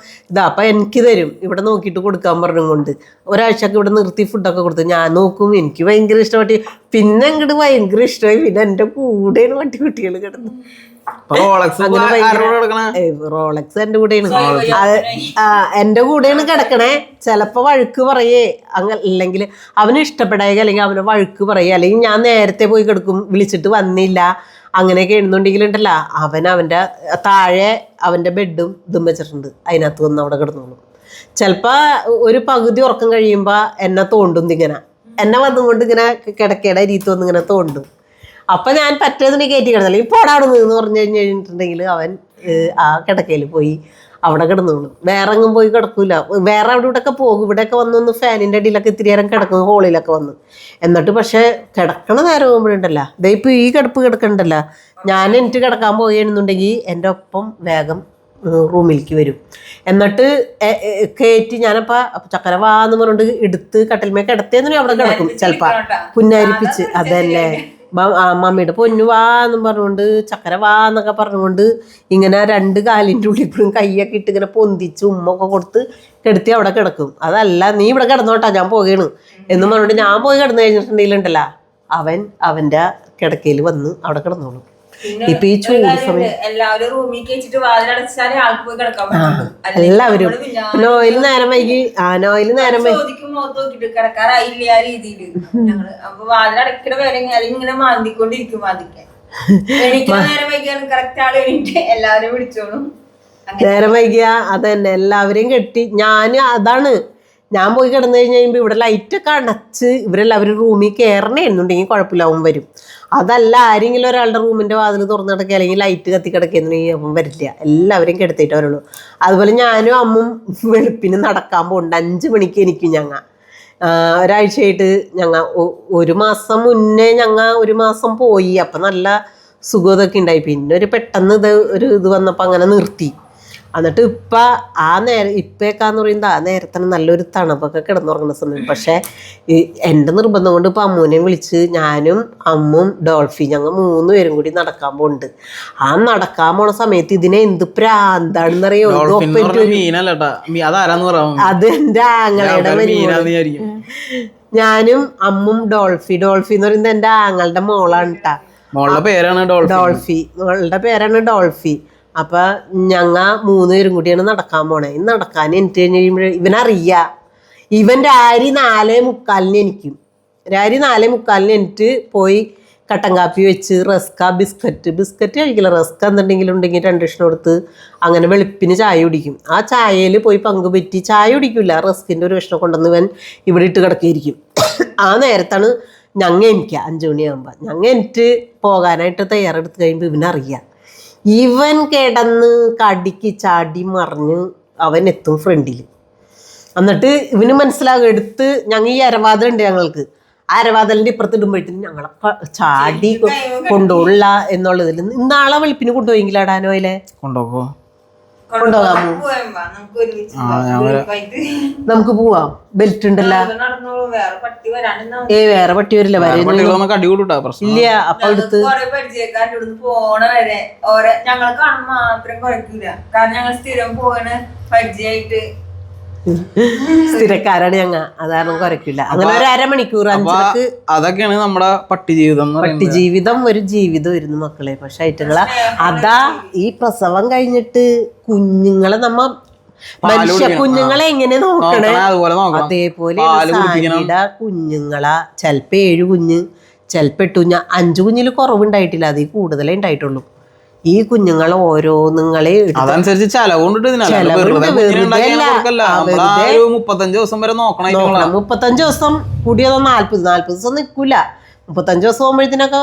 അപ്പൊ എനിക്ക് തരും ഇവിടെ നോക്കിയിട്ട് കൊടുക്കാൻ പറഞ്ഞുകൊണ്ട്. ഒരാഴ്ചക്ക് ഇവിടെ നിർത്തി ഫുഡൊക്കെ കൊടുത്തു. ഞാൻ നോക്കും, എനിക്ക് ഭയങ്കര ഇഷ്ടപ്പെട്ടി. പിന്നെ അങ്ങോട്ട് ഭയങ്കര ഇഷ്ടമായി. പിന്നെ എൻ്റെ കൂടെയാണ് പട്ടിക്കുട്ടികൾ കിടന്നു. റോളക്സ് എൻ്റെ കൂടെയാണ്, എൻ്റെ കൂടെയാണ് കിടക്കണേ. ചിലപ്പോ വഴുക്ക് പറയേ അല്ലെങ്കിൽ അവന് ഇഷ്ടപ്പെടായ, അല്ലെങ്കിൽ അവനെ വഴുക്ക് പറയേ, അല്ലെങ്കിൽ ഞാൻ നേരത്തെ പോയി കിടക്കും വിളിച്ചിട്ട് വന്നില്ല, അങ്ങനെയൊക്കെ എഴുന്നുണ്ടെങ്കിലുണ്ടല്ല അവൻ്റെ താഴെ അവൻ്റെ ബെഡും ഇതും വെച്ചിട്ടുണ്ട്. അതിനകത്ത് വന്ന് അവിടെ കിടന്നോളും. ചിലപ്പോ ഒരു പകുതി ഉറക്കം കഴിയുമ്പോ എന്നെ തോണ്ടും. ഇങ്ങനെ എന്നെ വന്നുകൊണ്ട് ഇങ്ങനെ കിടക്കയുടെ അരിയത്ത് വന്ന് ഇങ്ങനെ തോണ്ടും. അപ്പൊ ഞാൻ പറ്റേതിന് കയറ്റി കിടന്നല്ലേ ഇപ്പോൾ അവിടെ നിന്ന് പറഞ്ഞു കഴിഞ്ഞിട്ടുണ്ടെങ്കിൽ അവൻ ആ കിടക്കയിൽ പോയി അവിടെ കിടന്നോളും. വേറെ എങ്ങും പോയി കിടക്കൂല. വേറെ അവിടെ ഇവിടെയൊക്കെ പോകും. ഇവിടെയൊക്കെ വന്നൊന്ന് ഫാനിൻ്റെ അടിയിലൊക്കെ ഇത്തിരി നേരം കിടക്കും, ഹോളിലൊക്കെ വന്ന്. എന്നിട്ട് പക്ഷെ കിടക്കണ നേരം പോകുമ്പോഴുണ്ടല്ല, ഇപ്പൊ ഈ കിടപ്പ് കിടക്കണ്ടല്ല, ഞാൻ എനിക്ക് കിടക്കാൻ പോയെന്നുണ്ടെങ്കിൽ എൻ്റെ ഒപ്പം വേഗം റൂമിലേക്ക് വരും. എന്നിട്ട് കയറ്റി ഞാനപ്പോ ചക്കര വാന്ന് പറഞ്ഞുകൊണ്ട് എടുത്ത് കട്ടിൽമേ കിടത്തിയെന്നു അവിടെ കിടക്കും. ചിലപ്പോ പുന്നാരിപ്പിച്ച് അതല്ലേ മമ്മിയുടെ പൊന്നു വാ എന്നും പറഞ്ഞുകൊണ്ട് ചക്കര വാ എന്നൊക്കെ പറഞ്ഞുകൊണ്ട് ഇങ്ങനെ 2 കാലിൻ്റെ ഉള്ളിപ്പോഴും കൈയൊക്കെ ഇട്ട് ഇങ്ങനെ പൊന്തിച്ച് ഉമ്മൊക്കെ കൊടുത്ത് കിടത്തി അവിടെ കിടക്കും. അതല്ല നീ ഇവിടെ കിടന്നോട്ടാ ഞാൻ പോകേണ് എന്നും പറഞ്ഞുകൊണ്ട് ഞാൻ പോയി കിടന്നു കഴിഞ്ഞിട്ടുണ്ടെങ്കിലുണ്ടല്ല അവൻ്റെ കിടക്കയിൽ വന്ന് അവിടെ കിടന്നോളും. ഇപ്പൊ ഈ ചൂട് സമയം എല്ലാവരും നോയിൽ നേരം വൈകി നോയിൽ നേരം എനിക്ക് നേരം വൈകിയാണ് കറക്റ്റ് ആള് എണീറ്റ് എല്ലാവരും വിളിച്ചോളും. നേരം വൈകിയ അതന്നെ എല്ലാവരെയും കെട്ടി അതാണ് ഞാൻ പോയി കിടന്നു കഴിഞ്ഞ് കഴിയുമ്പോൾ ഇവിടെ ലൈറ്റൊക്കെ അടച്ച് ഇവരെല്ലാവരും റൂമിൽ കയറണേന്നുണ്ടെങ്കിൽ കുഴപ്പമില്ലാവും വരും. അതല്ല ആരെങ്കിലും ഒരാളുടെ റൂമിന്റെ വാതിൽ തുറന്നു കിടക്കുക അല്ലെങ്കിൽ ലൈറ്റ് കത്തി കിടക്കുന്നുണ്ടെങ്കിൽ അവൻ വരില്ല. എല്ലാവരെയും കിടത്തിയിട്ട് വരുള്ളൂ. അതുപോലെ ഞാനും അമ്മും വെളുപ്പിന് നടക്കാൻ പോകുന്നുണ്ട്. 5 മണിക്ക് എനിക്കും ഒരാഴ്ചയായിട്ട് ഒരു മാസം മുന്നേ ഒരു മാസം പോയി. അപ്പം നല്ല സുഖമൊക്കെ ഉണ്ടായി. പിന്നെ പെട്ടെന്ന് ഇത് വന്നപ്പോൾ അങ്ങനെ നിർത്തി. എന്നിട്ട് ഇപ്പൊക്കാന്ന് പറയുന്നത് ആ നേരത്തിന് നല്ലൊരു തണുപ്പൊക്കെ കിടന്നുറങ്ങുന്ന സമയം. പക്ഷെ എൻ്റെ നിർബന്ധം കൊണ്ട് ഇപ്പം അമ്മൂനെയും വിളിച്ച് ഞാനും അമ്മും ഡോൾഫി ഞങ്ങൾ 3 പേരും കൂടി നടക്കാൻ പോകുന്നുണ്ട്. ആ നടക്കാൻ പോണ സമയത്ത് ഇതിനെ എന്ത് പ്രാന്താണെന്നറിയോ. അത് എൻ്റെ ആങ്ങളുടെ ഞാനും അമ്മും ഡോൾഫി എന്ന് പറയുന്നത് എൻ്റെ ആങ്ങളുടെ മോളാണ് കേട്ടാ. മോളുടെ പേരാണ് ഡോൾഫി. അപ്പൊ 3 പേരും കൂടിയാണ് നടക്കാൻ പോണേ. നടക്കാൻ എനിക്ക് കഴിഞ്ഞ് കഴിയുമ്പോഴേ ഇവൻ രാരി 4:45 എനിക്കും 4:45 എനിക്ക് പോയി കട്ടൻ കാപ്പി വെച്ച് ബിസ്ക്കറ്റ് കഴിക്കില്ല. റസ്ക് എന്തുണ്ടെങ്കിലും ഉണ്ടെങ്കിൽ 2 കഷ്ണം കൊടുത്ത് അങ്ങനെ വെളുപ്പിന് ചായ കുടിക്കും. ആ ചായയിൽ പോയി പങ്കുപറ്റി ചായ കുടിക്കില്ല. റസ്കിൻ്റെ ഒരു കഷ്ണം കൊണ്ടുവന്ന് ഇവൻ ഇവിടെ ഇട്ട് കിടക്കിയിരിക്കും. ആ നേരത്താണ് എനിക്ക് 5 മണിയാകുമ്പോൾ എനിക്ക് പോകാനായിട്ട് തയ്യാറെടുത്ത് കഴിയുമ്പോൾ ഇവൻ കിടന്ന് കടിക്ക് ചാടി മറിഞ്ഞ് അവൻ എത്തും ഫ്രണ്ടിൽ. എന്നിട്ട് ഇവന് മനസ്സിലാകും ഈ അരവാദമുണ്ട് ഞങ്ങൾക്ക്. ആ അരവാദലിൻ്റെ ഇപ്പുറത്ത് ഇടുമ്പോഴത്തേനും ഞങ്ങളെ ചാടി കൊണ്ടുപോകില്ല എന്നുള്ളതിൽ നാളെ വെളുപ്പിന് കൊണ്ടുപോയെങ്കിലാടാനോ അതിലെ കൊണ്ടുപോകാമോ? നമുക്ക് പോവാം. ബെൽറ്റ് ഉണ്ടല്ലോ. വേറെ പട്ടി വരില്ല. ഇല്ല. അപ്പൊ എടുത്ത് പോണ വരെ ഞങ്ങൾ കാണുമ്പോ മാത്രം കുഴക്കില്ല. കാരണം ഞങ്ങൾ സ്ഥിരം പോകണ പരിചയമായിട്ട് സ്ഥിരക്കാരാണ് അതാണ് കുറയ്ക്കില്ല. അങ്ങനെ ഒരു അരമണിക്കൂർ 5 അതൊക്കെയാണ് നമ്മുടെ പട്ടി ജീവിതം. ഒരു ജീവിതമായിരുന്നു മക്കളെ. പക്ഷെ ഐറ്റങ്ങളെ ഈ പ്രസവം കഴിഞ്ഞിട്ട് കുഞ്ഞുങ്ങളെ മനുഷ്യ കുഞ്ഞുങ്ങളെ എങ്ങനെ നോക്കണേ അതേപോലെ കുഞ്ഞുങ്ങളെ ചിലപ്പോ 7 കുഞ്ഞ് ചിലപ്പോ 8 കുഞ്ഞ് 5 കുഞ്ഞിൽ കുറവുണ്ടായിട്ടില്ല. അതിൽ കൂടുതലേ ഉണ്ടായിട്ടുള്ളൂ. ഈ കുഞ്ഞുങ്ങൾ ഓരോന്നുങ്ങളെ അതനുസരിച്ച് ചെലവുകൊണ്ടിട്ട് 35 ദിവസം വരെ നോക്കണം. 35 ദിവസം കൂടിയതോ 40 ദിവസം നിൽക്കൂല. 35 ദിവസം പോകുമ്പോഴത്തേനൊക്കെ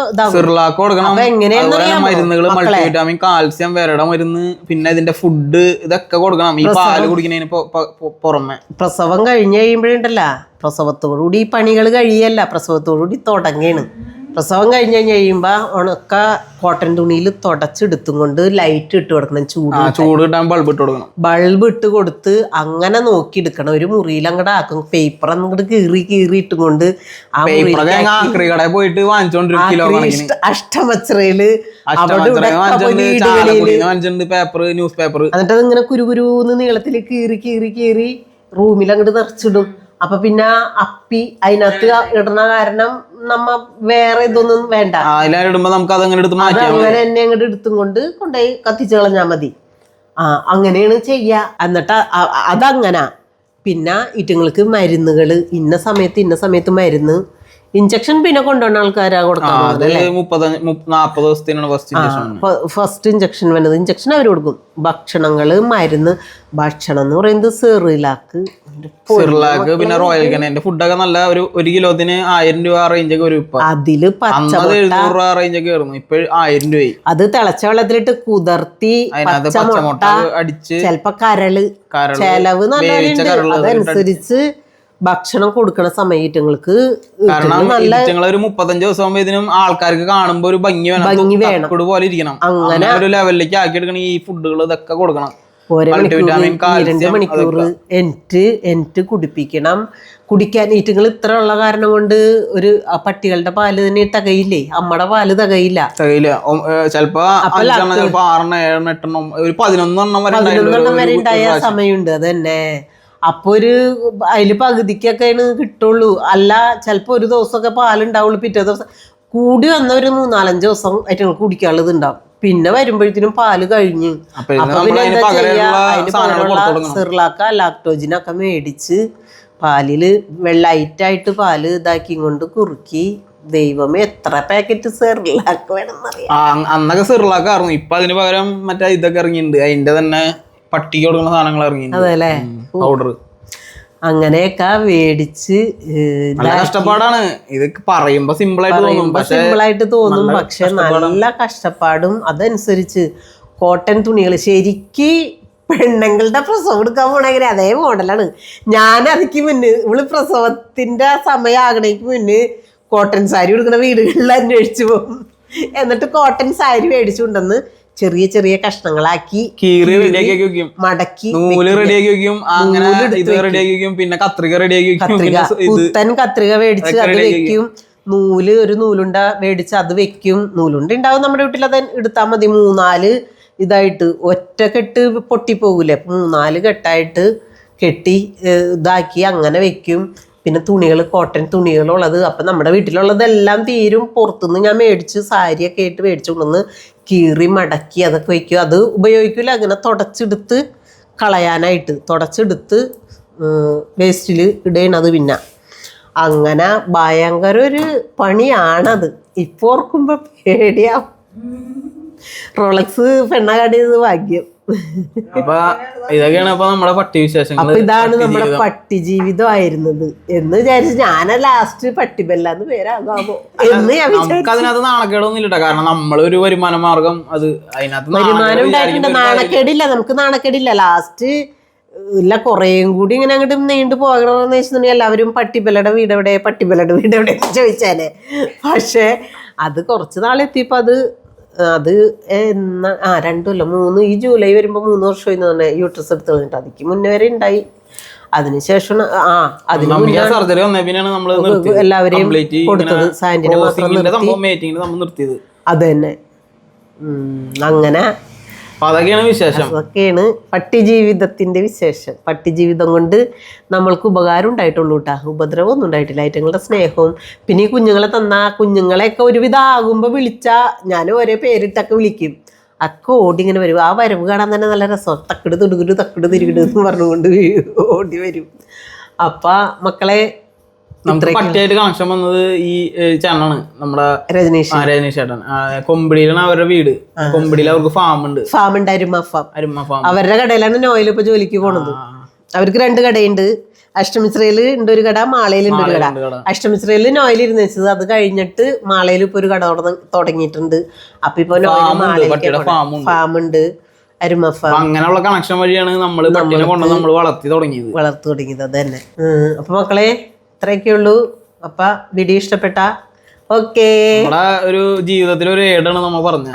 മരുന്നുകൾ, മൾട്ടിവിറ്റാമിൻ, കാൽസ്യം, വിരട മരുന്ന്, പിന്നെ ഇതിന്റെ ഫുഡ് ഇതൊക്കെ കൊടുക്കണം. ഈ പാല് കുടിക്കുന്നതിന് പുറമെ പ്രസവം കഴിഞ്ഞ് കഴിയുമ്പോഴുണ്ടല്ല പ്രസവത്തോടുകൂടി ഈ പണികൾ കഴിയല്ല. പ്രസവത്തോടുകൂടി തുടങ്ങാണ്. പ്രസവം കഴിഞ്ഞ് കഴിയുമ്പോൾ ഉണക്ക കോട്ടൺ തുണിയിൽ തുടച്ചെടുത്തും കൊണ്ട് ലൈറ്റ് ഇട്ട് കൊടുക്കണം. ചൂട് കിട്ടാൻ ബൾബ് ഇട്ട് കൊടുത്ത് അങ്ങനെ നോക്കിയെടുക്കണം. ഒരു മുറിയിൽ അങ്ങോട്ട് ആക്കും. പേപ്പർ അങ്ങോട്ട് കീറി ഇട്ടും കൊണ്ട് പോയിട്ട് അഷ്ടമച്ചറയില് ന്യൂസ് പേപ്പർ എന്നിട്ട് അതിങ്ങനെ കുരുകുരുന്ന് നീളത്തിൽ കീറി റൂമിൽ അങ്ങോട്ട് നിറച്ചിടും. അപ്പൊ പിന്നെ അപ്പി അതിനകത്ത് ഇടണ കാരണം വേറെ ഇതൊന്നും വേണ്ട. അങ്ങനെ തന്നെ അങ്ങോട്ട് എടുത്തും കൊണ്ടുപോയി കത്തിച്ച് കളഞ്ഞാൽ മതി. അങ്ങനെയാണ് ചെയ്യാ. എന്നിട്ട് അതങ്ങനെ പിന്നെ ഇറ്റുങ്ങൾക്ക് മരുന്നുകള് ഇന്ന സമയത്ത് മരുന്ന് ഇഞ്ചക്ഷൻ പിന്നെ കൊണ്ടുവന്ന ആൾക്കാരാ കൊടുക്കാൻ. 40 ദിവസത്തിനാണ് ഫസ്റ്റ് ഇഞ്ചക്ഷൻ വരുന്നത്. ഇഞ്ചക്ഷൻ അവർ കൊടുക്കും. ഭക്ഷണങ്ങള് ഭക്ഷണം എന്ന് പറയുന്നത് സെറിലാക്ക് പിന്നെ റോയൽ കനന്റെ ഫുഡൊക്കെ നല്ല ഒരു കിലോത്തിന് 1000 രൂപ റേഞ്ചൊക്കെ വരും. അതില് 700 രൂപ റേഞ്ചൊക്കെ ആയിരുന്നു. ഇപ്പൊ 1000 രൂപയായി. അത് തിളച്ച വെള്ളത്തിലിട്ട് കുതിർത്തി പച്ചമുട്ട അടിച്ച് ചിലപ്പോ ചെലവ് നല്ല അതനുസരിച്ച് ഭക്ഷണം കൊടുക്കണ സമയത്തുങ്ങൾക്ക് ഒരു 35 ദിവസം ആകുമ്പോഴത്തേനും ആൾക്കാർക്ക് കാണുമ്പോ ഒരു ഭംഗി വേണം പോലെ ഇരിക്കണം. അങ്ങനെ ഒരു ലെവലിലേക്ക് ആക്കി എടുക്കണം. ഈ ഫുഡുകൾ ഇതൊക്കെ കൊടുക്കണം. 2 മണിക്കൂർ കുടിപ്പിക്കണം. കുടിക്കാൻ ഈറ്റുങ്ങൾ ഇത്ര ഉള്ള കാരണം കൊണ്ട് ഒരു പട്ടികളുടെ പാല് തന്നെ തികയില്ലേ. അമ്മയുടെ പാല് തികയില്ല. ചിലപ്പോ 6 7 8 11 വരെ ഉണ്ടായ സമയമുണ്ട്. അത് തന്നെ. അപ്പൊ അതില് പകുതിക്കൊക്കെയാണ് കിട്ടുള്ളൂ. അല്ല ചിലപ്പോ ഒരു ദിവസമൊക്കെ പാലുണ്ടാവുള്ളൂ. പിറ്റേ ദിവസം കൂടി വന്ന ഒരു 3-4 ദിവസം ആയിട്ട് കുടിക്കാനുള്ളത് ഉണ്ടാവും. പിന്നെ വരുമ്പോഴത്തേനും പാല് കഴിഞ്ഞ് അപ്പൊ പിന്നെ എന്താ ചെയ്യാ, അതിന് പകരമുള്ള സിർലാക്ക ലാക്ടോജിനൊക്കെ മേടിച്ച് പാലില് ലൈറ്റായിട്ട് പാല് ഇതാക്കി കൊണ്ട് കുറുക്കി ദൈവമേ എത്ര പാക്കറ്റ് സെറിലാക്ക് വേണമെന്നറിയാം. അന്നൊക്കെ സെറിലാക്കായിരുന്നു. ഇപ്പൊ അതിന് പകരം മറ്റേ ഇതൊക്കെ ഇറങ്ങിയിട്ടുണ്ട്, അതിന്റെ തന്നെ പട്ടിക്ക് കൊടുക്കുന്ന സാധനങ്ങൾ ഇറങ്ങിയിട്ടുണ്ട്. അതല്ലേ പൗഡർ. അങ്ങനെയൊക്കെ മേടിച്ച് നല്ല കഷ്ടപ്പാടാണ്. ഇത് പറയുമ്പോ സിമ്പിൾ ആയിട്ട് തോന്നും, പക്ഷെ നല്ല കഷ്ടപ്പാടും. അതനുസരിച്ച് കോട്ടൺ തുണികൾ ശരിക്ക് പെണ്ണുങ്ങളുടെ പ്രസവം എടുക്കാൻ പോണെങ്കിൽ അതേ മോഡലാണ്. ഞാൻ അതിക്ക് മുന്നേ ഇവള് പ്രസവത്തിന്റെ സമയം ആകണേക്ക് മുന്നേ കോട്ടൺ സാരി കൊടുക്കുന്ന വീടുകളിൽ അന്വേഷിച്ചു പോകും. എന്നിട്ട് കോട്ടൺ സാരി മേടിച്ചുകൊണ്ടെന്ന് ചെറിയ ചെറിയ കഷ്ണങ്ങളാക്കി കീറി റെഡിയാക്കി വെക്കും, മടക്കി നൂല് റെഡിയാക്കി വെക്കും, അങ്ങനെ ഇത് റെഡിയാക്കി വെക്കും, പിന്നെ കത്രിക റെഡിയാക്കി വെക്കും, പുത്തൻ കത്രിക മേടിച്ച് അത് വെക്കും, നൂല് ഒരു നൂലുണ്ട മേടിച്ച് അത് വെക്കും. നൂലുണ്ട ഉണ്ടാവും നമ്മുടെ വീട്ടിൽ, അത് എടുത്താൽ മതി. 3-4 ഇതായിട്ട് ഒറ്റക്കെട്ട് പൊട്ടിപ്പോകൂലേ, 3-4 കെട്ടായിട്ട് കെട്ടി ഇതാക്കി അങ്ങനെ വെക്കും. പിന്നെ തുണികൾ, കോട്ടൺ തുണികളുള്ളത്. അപ്പം നമ്മുടെ വീട്ടിലുള്ളതെല്ലാം തീരും. പുറത്തുനിന്ന് ഞാൻ മേടിച്ച് സാരിയൊക്കെ ആയിട്ട് മേടിച്ചു കൊണ്ടുവന്ന് കീറി മടക്കി അതൊക്കെ വയ്ക്കും. അത് ഉപയോഗിക്കില്ല, അങ്ങനെ തുടച്ചെടുത്ത് കളയാനായിട്ട് തുടച്ചെടുത്ത് വേസ്റ്റിൽ ഇടേണത്. പിന്നെ അങ്ങനെ ഭയങ്കര ഒരു പണിയാണത്. ഇപ്പോൾ ഓർക്കുമ്പോൾ പേടിയാവും. റോളക്സ് പെണ്ണകാടിയത് ഭാഗ്യം. അപ്പൊ ഇതൊക്കെയാണ് അപ്പൊ നമ്മുടെ പട്ടി വിശേഷങ്ങൾ. അപ്പൊ ഇതാണ് നമ്മുടെ പട്ടി ജീവിതം ആയിരുന്നത് എന്ന് വിചാരിച്ച് ഞാൻ ലാസ്റ്റ് പട്ടിബെല്ലാന്ന് പേരാകാമോ എന്ന് ഞാൻ നമുക്ക് അതിനകത്ത് നാണക്കേടൊന്നും ഇല്ല, കാരണം നമ്മളൊരു വരുമാന മാർഗം. അത് അതിനകത്ത് വരുമാനം ഉണ്ടായിട്ടുണ്ട്, നാണക്കേടില്ല, നമുക്ക് നാണക്കേടില്ല. ലാസ്റ്റ് ഇല്ല കുറേയും കൂടി ഇങ്ങനെ അങ്ങോട്ട് നീണ്ടു പോകണമെന്ന് വെച്ചിട്ടുണ്ടെങ്കിൽ എല്ലാവരും പട്ടിബെല്ലയുടെ വീടെവിടെ, പട്ടിബെല്ലയുടെ വീടെവിടെ ചോദിച്ചാലേ. പക്ഷെ അത് കുറച്ച് നാളെത്തിയപ്പോൾ അത് 2 കൊല്ലം 3 ഈ ജൂലൈ വരുമ്പോൾ 3 വർഷമായി തന്നെ യൂട്രസ് എടുത്ത് കളഞ്ഞിട്ട്. അതിക്ക് മുന്നേ വരെ ഉണ്ടായി. അതിനുശേഷം സർജറി വന്നേ പിന്നെയാണ് നമ്മള് എല്ലാവരെയും കൊടുത്തത്. സാന്റിനെ മാത്രം നിർത്തിയത്. അത് തന്നെ. അങ്ങനെ അതൊക്കെയാണ് വിശേഷം. അതൊക്കെയാണ് പട്ടി ജീവിതത്തിന്റെ വിശേഷം. പട്ടി ജീവിതം കൊണ്ട് നമ്മൾക്ക് ഉപകാരം ഉണ്ടായിട്ടുള്ളൂ കേട്ടാ, ഉപദ്രവം ഒന്നും ഉണ്ടായിട്ടില്ല. ഐറ്റങ്ങളുടെ സ്നേഹവും പിന്നെ ഈ കുഞ്ഞുങ്ങളെ തന്ന കുഞ്ഞുങ്ങളെയൊക്കെ ഒരുവിധം ആകുമ്പോൾ വിളിച്ചാൽ ഞാൻ ഒരേ പേരിട്ടൊക്കെ വിളിക്കും. അക്കെ ഓടി ഇങ്ങനെ വരും. ആ വരവ് കാണാൻ തന്നെ നല്ല രസം. തക്കിട് തുടുകിട് തക്കിട് തിരികിട് എന്ന് പറഞ്ഞുകൊണ്ട് ഓടി വരും. അപ്പം മക്കളെ പട്ടിയായിട്ട് കണക്ഷൻ വന്നത് ഈ ചാനലാണ് നമ്മുടെ രജനീഷ് ചേട്ടൻ. കൊമ്പിടിയിലാണ് അവരുടെ വീട്. കൊമ്പിടിയിൽ അവർക്ക് ഫാം ഉണ്ട്. അരുമ ഫാം. അവരുടെ കടയിലാണ് നോയിൽ ഇപ്പൊ ജോലിക്ക് പോണത്. അവർക്ക് 2 കടയുണ്ട്. അഷ്ടമിശ്രയില് ഉണ്ട് ഒരു കട, മാളയിലുണ്ട് ഒരു കട. അഷ്ടമിശ്രയില് നോയിൽ ഇരുന്ന് വെച്ചത്, അത് കഴിഞ്ഞിട്ട് മാളയിൽ ഇപ്പൊ ഒരു കട തുടങ്ങിയിട്ടുണ്ട്. അപ്പൊ ഇപ്പൊ ഫാം ഉണ്ട്, അരുമ ഫാം. അങ്ങനെയുള്ള കണക്ഷൻ വഴിയാണ് നമ്മൾ വളർത്തി തുടങ്ങിയത്. അത് തന്നെ. അപ്പൊ മക്കളെ ഇത്രയൊക്കെ ഉള്ളൂ. അപ്പൊ വീഡിയോ ഇഷ്ടപ്പെട്ട ഓക്കെ. ഒരു ജീവിതത്തിൽ ഒരു ഏടാണ് നമ്മൾ പറഞ്ഞത്.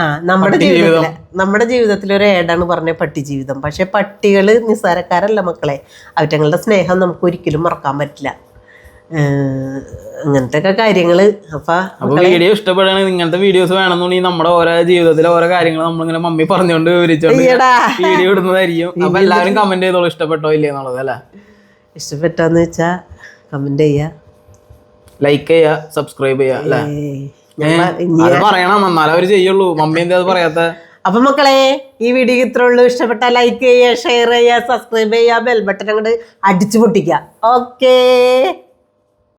നമ്മുടെ ജീവിതത്തിൽ ഒരു ഏടാണ് പറഞ്ഞ പട്ടി ജീവിതം. പക്ഷെ പട്ടികള് നിസ്സാരക്കാരല്ല മക്കളെ. അവറ്റങ്ങളുടെ സ്നേഹം നമുക്ക് ഒരിക്കലും മറക്കാൻ പറ്റില്ല. അങ്ങനത്തെ ഒക്കെ കാര്യങ്ങള്. അപ്പൊ വീഡിയോ ഇഷ്ടപ്പെടുകയാണെങ്കിൽ ഇങ്ങനത്തെ വീഡിയോസ് വേണമെന്നുണ്ടെങ്കിൽ നമ്മുടെ ഓരോ ജീവിതത്തിലെ ഓരോ കാര്യങ്ങൾ നമ്മളിങ്ങനെ മമ്മി പറഞ്ഞുകൊണ്ട് വിവരിച്ചോണ്ട് വീഡിയോ ഇടുന്നതായിരിക്കും. അപ്പൊ എല്ലാവരും കമന്റ് ചെയ്തോളൂ ഇഷ്ടപ്പെട്ടോ ഇല്ലേ എന്നുള്ളത്. അല്ലെ, ഇഷ്ടപ്പെട്ടാന്ന് വെച്ചാ കമന്റ് ചെയ്യാ, ലൈക്ക് ചെയ്യാ, സബ്സ്ക്രൈബ് ചെയ്യാ. അല്ലെ, അത് പറയണം, എന്നാലും അവര് ചെയ്യുള്ളൂ. മമ്മി എന്താ അത് പറയാത്ത? അപ്പൊ മക്കളെ ഈ വീഡിയോ ഇത്ര ഉള്ളൂ. ഇഷ്ടപ്പെട്ട ലൈക്ക് ചെയ്യുക, ഷെയർ ചെയ്യുക, സബ്സ്ക്രൈബ് ചെയ്യുക, ബെൽ ബട്ടൺ അങ്ങോട്ട് അടിച്ചു പൊട്ടിക്കുക. ഓക്കേ.